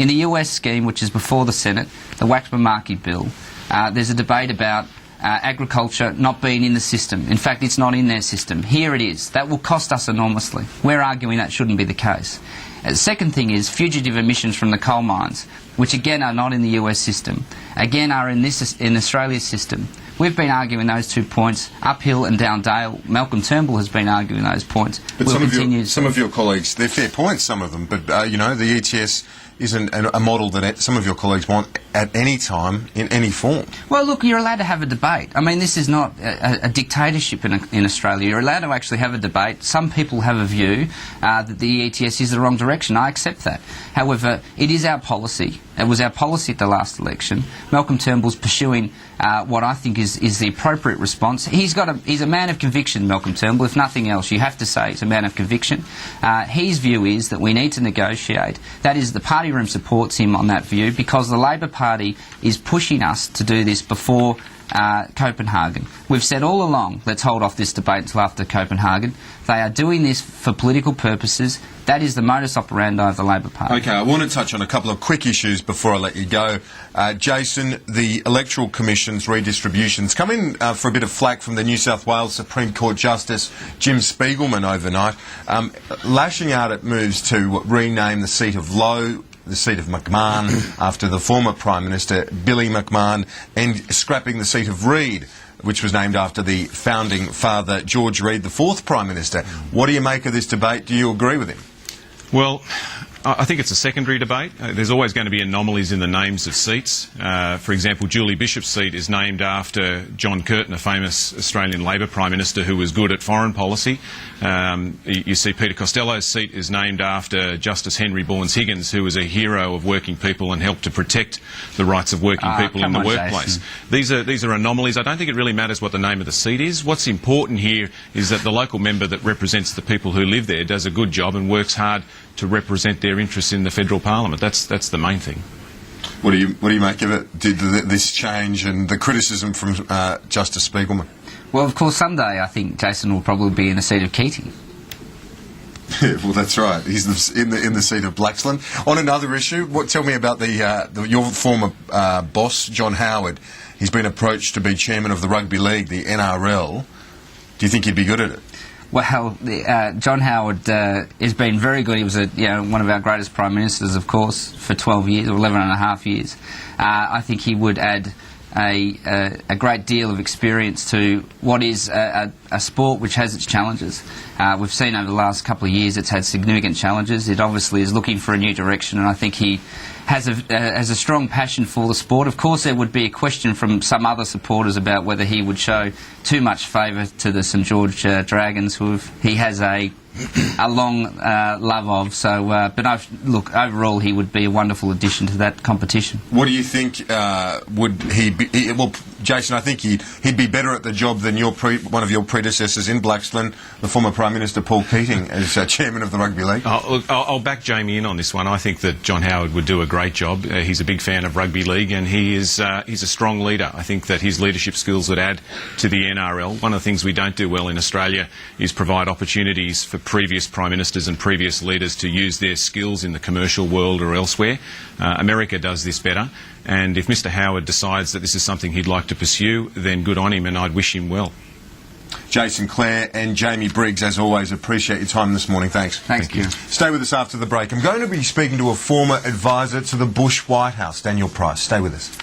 In the US scheme, which is before the Senate, the Waxman-Markey bill, there's a debate about agriculture not being in the system. In fact, it's not in their system. Here it is. That will cost us enormously. We're arguing that shouldn't be the case. The second thing is fugitive emissions from the coal mines, which again are not in the US system, again are in Australia's system. We've been arguing those 2 points uphill and down dale. Malcolm Turnbull has been arguing those points. But some of your colleagues, they're fair points, some of them, but you know, the ETS isn't a model that some of your colleagues want at any time, in any form. Well, look, you're allowed to have a debate. I mean, this is not a dictatorship in Australia. You're allowed to actually have a debate. Some people have a view that the ETS is the wrong direction. I accept that. However, it is our policy. It was our policy at the last election. Malcolm Turnbull's pursuing what I think is the appropriate response. He's a man of conviction, Malcolm Turnbull, if nothing else. You have to say he's a man of conviction. His view is that we need to negotiate. That is, the party room supports him on that view because the Labor Party is pushing us to do this before Copenhagen. We've said all along, let's hold off this debate until after Copenhagen. They are doing this for political purposes. That is the modus operandi of the Labor Party. Okay, I want to touch on a couple of quick issues before I let you go. Jason, the Electoral Commission's redistributions come in for a bit of flack from the New South Wales Supreme Court Justice Jim Spiegelman overnight, lashing out at moves to rename the seat of Lowe, the seat of McMahon, after the former Prime Minister Billy McMahon, and scrapping the seat of Reid, which was named after the founding father George Reid, the fourth Prime Minister. What do you make of this debate? Do you agree with him? Well, I think it's a secondary debate. There's always going to be anomalies in the names of seats. For example, Julie Bishop's seat is named after John Curtin, a famous Australian Labor Prime Minister who was good at foreign policy. You see Peter Costello's seat is named after Justice Henry Bauns-Higgins, who was a hero of working people and helped to protect the rights of working people in the workplace. These are anomalies. I don't think it really matters what the name of the seat is. What's important here is that the local member that represents the people who live there does a good job and works hard to represent their interests in the federal parliament. That's the main thing. What do you make of it? This change and the criticism from Justice Spiegelman? Well, of course, someday I think Jason will probably be in the seat of Keating. Well, that's right. He's in the seat of Blaxland. On another issue, tell me about your former boss, John Howard. He's been approached to be chairman of the rugby league, the NRL. Do you think he'd be good at it? Well, John Howard has been very good. He was one of our greatest prime ministers, of course, for 12 years, or 11 and a half years. I think he would add a great deal of experience to what is a sport which has its challenges. We've seen over the last couple of years it's had significant challenges. It obviously is looking for a new direction, and I think he has a strong passion for the sport. Of course, there would be a question from some other supporters about whether he would show too much favour to the St George Dragons, who he has a long love of. So, but look, overall, he would be a wonderful addition to that competition. What do you think would he be? Well, Jason, I think he'd be better at the job than one of your predecessors in Blaxland, the former Prime Minister Paul Keating, as chairman of the Rugby League. I'll back Jamie in on this one. I think that John Howard would do a great job. He's a big fan of rugby league, and he's a strong leader. I think that his leadership skills would add to the NRL. One of the things we don't do well in Australia is provide opportunities for previous Prime Ministers and previous leaders to use their skills in the commercial world or elsewhere. America does this better, and if Mr Howard decides that this is something he'd like to pursue, then good on him, and I'd wish him well. Jason, Clare and Jamie Briggs, as always, appreciate your time this morning. Thanks. Thank you. Stay with us after the break. I'm going to be speaking to a former advisor to the Bush White House, Daniel Price. Stay with us.